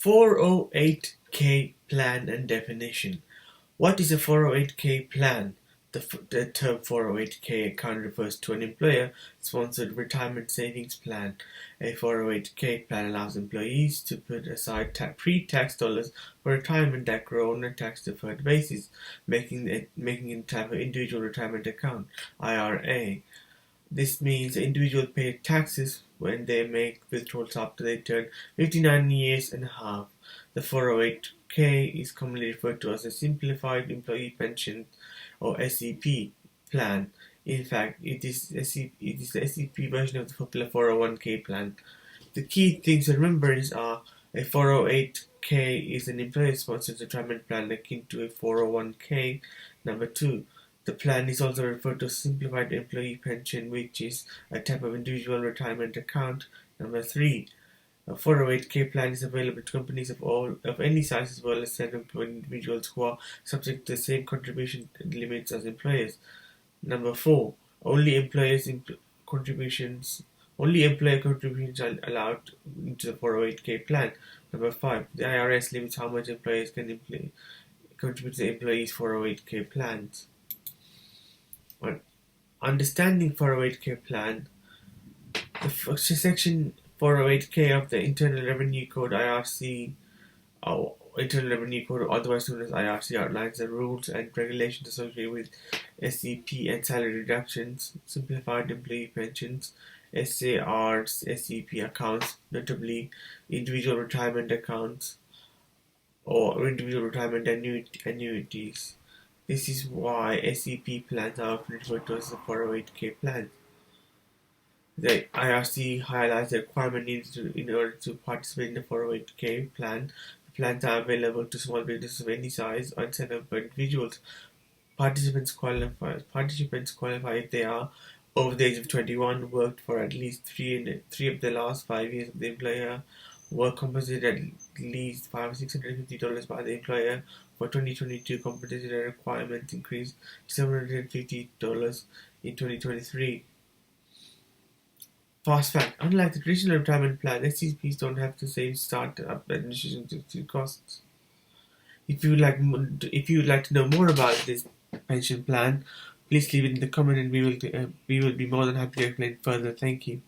408k plan and definition. What is a 408k plan? The term 408k account refers to an employer-sponsored retirement savings plan. A 408k plan allows employees to put aside pre-tax dollars for retirement that grow on a tax-deferred basis, making it a type of individual retirement account (IRA). This means individuals pay taxes when they make withdrawals after they turn 59 years and a half. The 408k is commonly referred to as a Simplified Employee Pension or SEP plan. In fact, it is the SEP version of the popular 401k plan. The key things to remember are a 408k is an employer-sponsored retirement plan akin to a 401k. Number 2. The plan is also referred to as Simplified Employee Pension, which is a type of individual retirement account. Number 3. A 408k plan is available to companies of any size as well as self-employed individuals who are subject to the same contribution limits as employers. Number 4. Only employer contributions are allowed into the 408k plan. Number 5. The IRS limits how much employers can contribute to the employees' 408k plans. Understanding 408k plan. The section 408k of the Internal Revenue Code (IRC), or Internal Revenue Code, otherwise known as IRC, outlines the rules and regulations associated with SEP and salary reductions, simplified employee pensions, SARs, SEP accounts, notably individual retirement accounts or individual retirement annuities. This is why SEP plans are often referred to as the 408k plan. The IRC highlights the requirement needed in order to participate in the 408k plan. The plans are available to small businesses of any size and self-employed individuals. Participants qualify if they are over the age of 21, worked for at least three of the last 5 years of the employer, were compensated at least $650 by the employer. For 2022, compensation requirements increased to $750 in 2023. Fast fact: unlike the traditional retirement plan, SEPs don't have the same start-up administration costs. If you would like to know more about this pension plan, please leave it in the comment, and we will be more than happy to explain further. Thank you.